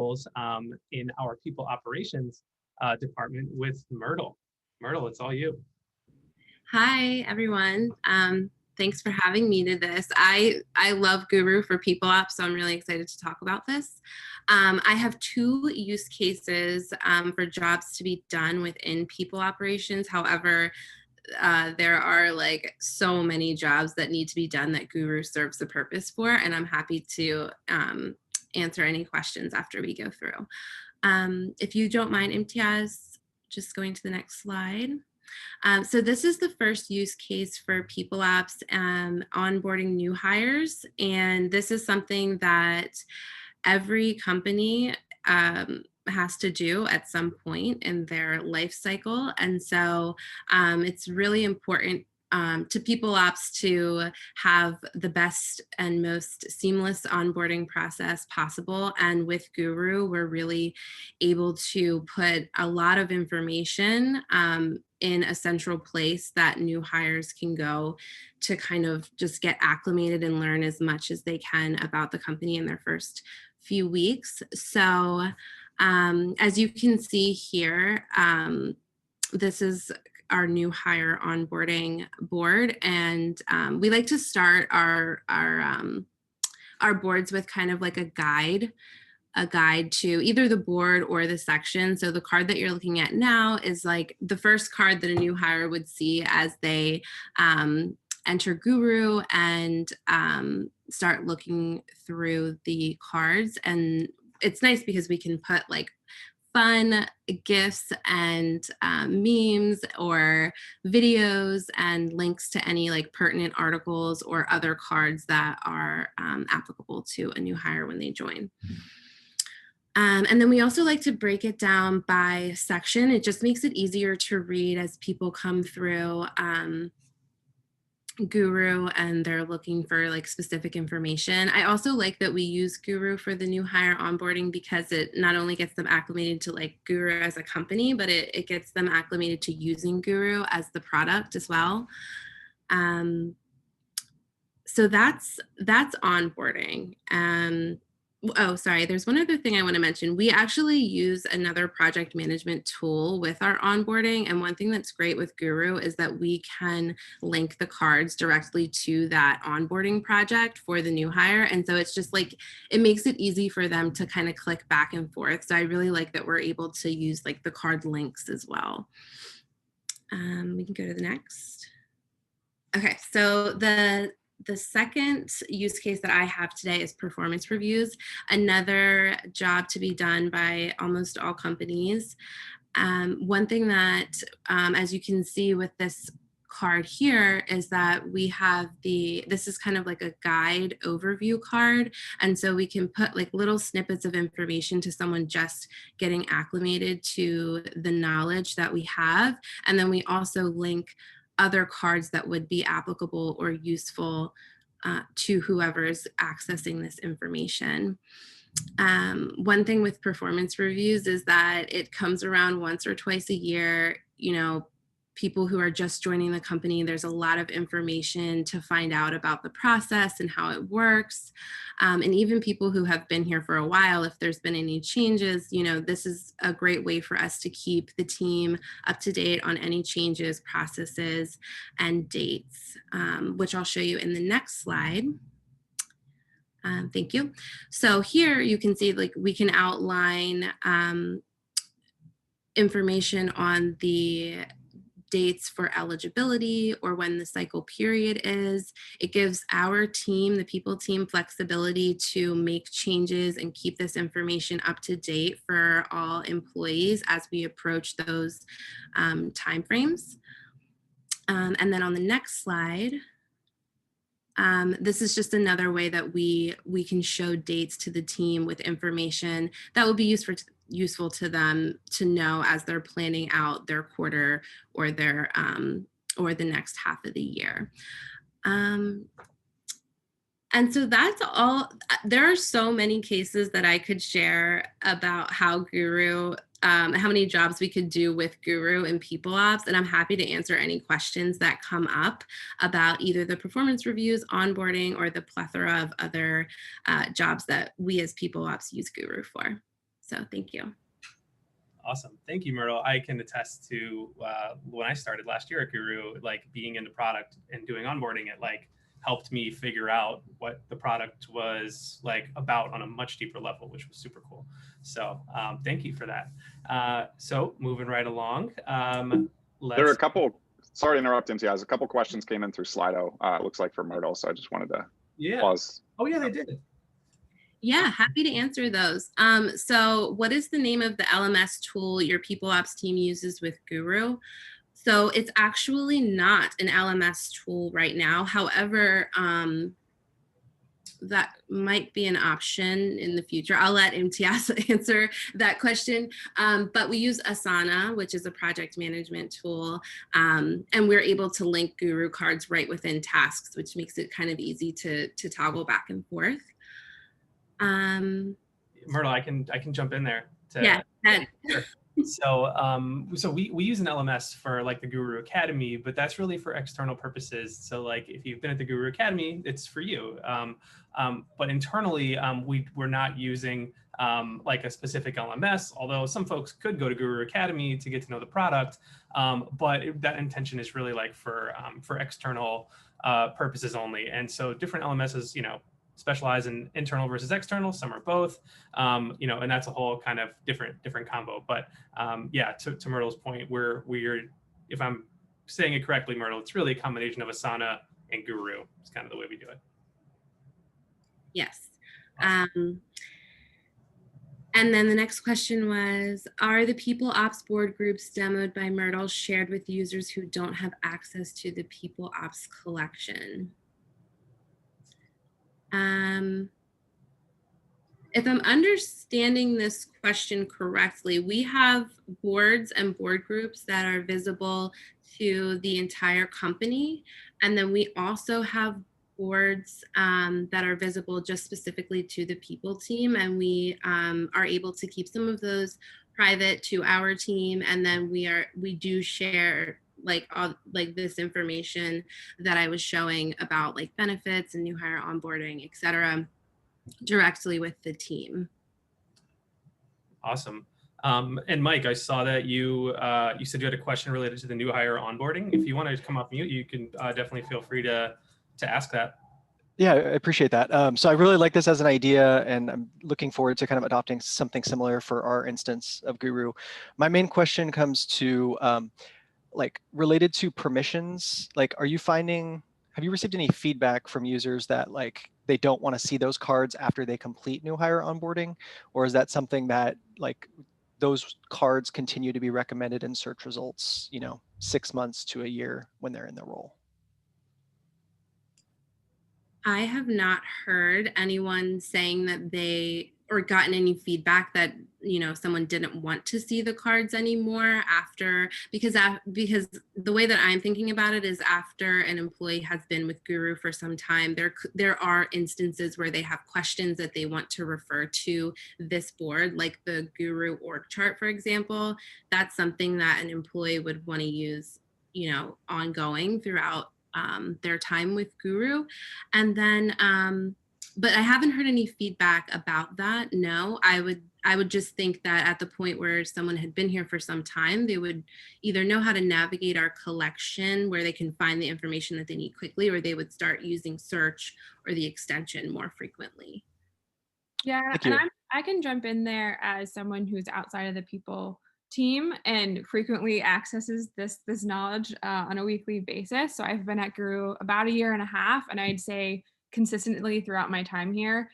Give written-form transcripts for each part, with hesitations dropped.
roles in our people operations department with Myrtle. Myrtle, it's all you. Hi, everyone. Thanks for having me to this. I love Guru for People Ops, so I'm really excited to talk about this. I have two use cases for jobs to be done within people operations. However, there are like so many jobs that need to be done that Guru serves the purpose for, and I'm happy to answer any questions after we go through. If you don't mind, Imtiaz, just going to the next slide. So this is the first use case for People Ops onboarding new hires. And this is something that every company has to do at some point in their life cycle. And so it's really important to People Ops to have the best and most seamless onboarding process possible. And with Guru, we're really able to put a lot of information in a central place that new hires can go to kind of just get acclimated and learn as much as they can about the company in their first few weeks. So as you can see here, this is our new hire onboarding board, and we like to start our boards with kind of like a guide to either the board or the section. So the card that you're looking at now is like the first card that a new hire would see as they enter Guru and start looking through the cards. And it's nice because we can put like fun GIFs and memes or videos and links to any like pertinent articles or other cards that are applicable to a new hire when they join. And then we also like to break it down by section. It just makes it easier to read as people come through Guru and they're looking for like specific information. I also like that we use Guru for the new hire onboarding because it not only gets them acclimated to like Guru as a company, but it gets them acclimated to using Guru as the product as well. So that's onboarding. Oh, sorry. There's one other thing I want to mention. We actually use another project management tool with our onboarding. And one thing that's great with Guru is that we can link the cards directly to that onboarding project for the new hire. And so it's just like, it makes it easy for them to kind of click back and forth. So I really like that we're able to use like the card links as well. We can go to the next. Okay, so the second use case that I have today is performance reviews, another job to be done by almost all companies. One thing that, as you can see with this card here, is that we have this is kind of like a guide overview card. And so we can put like little snippets of information to someone just getting acclimated to the knowledge that we have. And then we also link other cards that would be applicable or useful to whoever's accessing this information. One thing with performance reviews is that it comes around once or twice a year. You know, people who are just joining the company, there's a lot of information to find out about the process and how it works. And even people who have been here for a while, if there's been any changes, you know, this is a great way for us to keep the team up to date on any changes, processes, and dates, which I'll show you in the next slide. Thank you. So here you can see like we can outline information on the dates for eligibility or when the cycle period is. It gives our team, the people team, flexibility to make changes and keep this information up to date for all employees as we approach those timeframes. And then on the next slide, this is just another way that we can show dates to the team with information that will be useful to them to know as they're planning out their quarter or their or the next half of the year. And so that's all. There are so many cases that I could share about how Guru, how many jobs we could do with Guru and People Ops, and I'm happy to answer any questions that come up about either the performance reviews, onboarding, or the plethora of other jobs that we as People Ops use Guru for. So thank you. Awesome. Thank you, Myrtle. I can attest to when I started last year at Guru, like being in the product and doing onboarding, it like helped me figure out what the product was like about on a much deeper level, which was super cool. So thank you for that. So moving right along, There are a couple, sorry to interrupt, Imtiaz, a couple questions came in through Slido, it looks like for Myrtle, so I just wanted to pause. Oh yeah, they did. Yeah, happy to answer those. So what is the name of the LMS tool your people ops team uses with Guru? So it's actually not an LMS tool right now. However, that might be an option in the future. I'll let Imtiaz answer that question. But we use Asana, which is a project management tool. And we're able to link Guru cards right within tasks, which makes it kind of easy to toggle back and forth. Myrtle, I can jump in there. Yeah. Sure. So we use an LMS for like the Guru Academy, but that's really for external purposes. So like if you've been at the Guru Academy, it's for you. But internally, we're not using like a specific LMS, although some folks could go to Guru Academy to get to know the product. But that intention is really like for external purposes only. And so different LMSs, specialize in internal versus external. Some are both, and that's a whole kind of different combo. But yeah, to Myrtle's point, we're, if I'm saying it correctly, Myrtle, it's really a combination of Asana and Guru. It's kind of the way we do it. Yes. Awesome. And then the next question was, are the people ops board groups demoed by Myrtle shared with users who don't have access to the people ops collection? If I'm understanding this question correctly, we have boards and board groups that are visible to the entire company. And then we also have boards that are visible just specifically to the people team. And we are able to keep some of those private to our team. And then we do share like this information that I was showing about like benefits and new hire onboarding, et cetera, directly with the team. Awesome. And Mike, I saw that you said you had a question related to the new hire onboarding. If you want to come off mute, you can definitely feel free to ask that. Yeah, I appreciate that. So I really like this as an idea, and I'm looking forward to kind of adopting something similar for our instance of Guru. My main question comes to like related to permissions. Like, have you received any feedback from users that like they don't want to see those cards after they complete new hire onboarding? Or is that something that like those cards continue to be recommended in search results, 6 months to a year when they're in the role? I have not heard anyone saying that they or gotten any feedback that someone didn't want to see the cards anymore after, because the way that I'm thinking about it is after an employee has been with Guru for some time, there are instances where they have questions that they want to refer to this board, like the Guru org chart, for example. That's something that an employee would want to use ongoing throughout their time with Guru. And then but I haven't heard any feedback about that. No, I would just think that at the point where someone had been here for some time, they would either know how to navigate our collection where they can find the information that they need quickly, or they would start using search or the extension more frequently. Yeah, and I can jump in there as someone who's outside of the people team and frequently accesses this knowledge on a weekly basis. So I've been at Guru about 1.5 years, and I'd say consistently throughout my time here,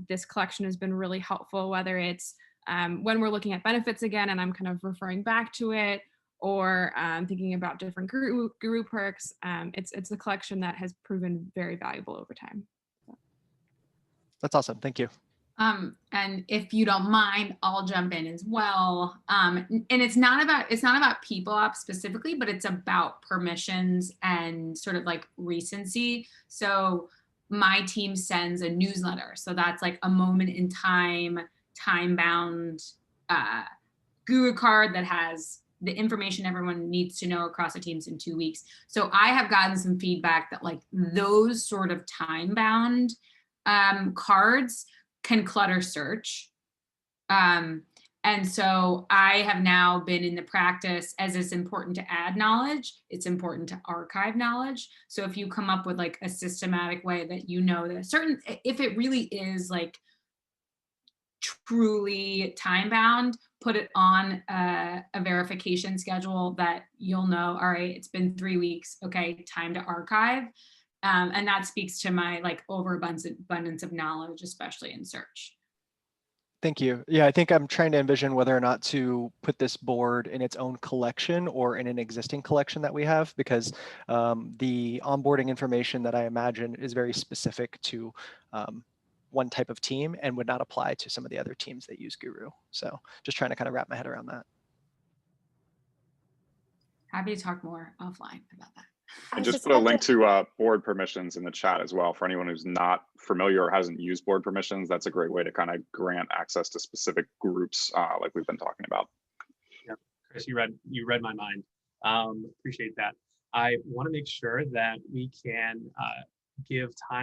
this collection has been really helpful, whether it's when we're looking at benefits again and I'm kind of referring back to it, or thinking about different Guru perks. It's a collection that has proven very valuable over time. That's awesome. Thank you. And if you don't mind, I'll jump in as well. And it's not about people ops specifically, but it's about permissions and sort of like recency. So my team sends a newsletter. So that's like a moment in time bound Guru card that has the information everyone needs to know across the teams in 2 weeks. So I have gotten some feedback that like those sort of time bound cards can clutter search. And so I have now been in the practice, as it's important to add knowledge, it's important to archive knowledge. So if you come up with like a systematic way that you know that certain, if it really is like truly time bound, put it on a verification schedule that you'll know, all right, it's been 3 weeks, okay, time to archive. And that speaks to my like overabundance of knowledge, especially in search. Thank you. Yeah, I think I'm trying to envision whether or not to put this board in its own collection or in an existing collection that we have, because the onboarding information that I imagine is very specific to one type of team and would not apply to some of the other teams that use Guru. So just trying to kind of wrap my head around that. Happy to talk more offline about that. And just put a link to board permissions in the chat as well for anyone who's not familiar or hasn't used board permissions. That's a great way to kind of grant access to specific groups like we've been talking about. Yeah, Chris, you read my mind. Appreciate that. I want to make sure that we can give time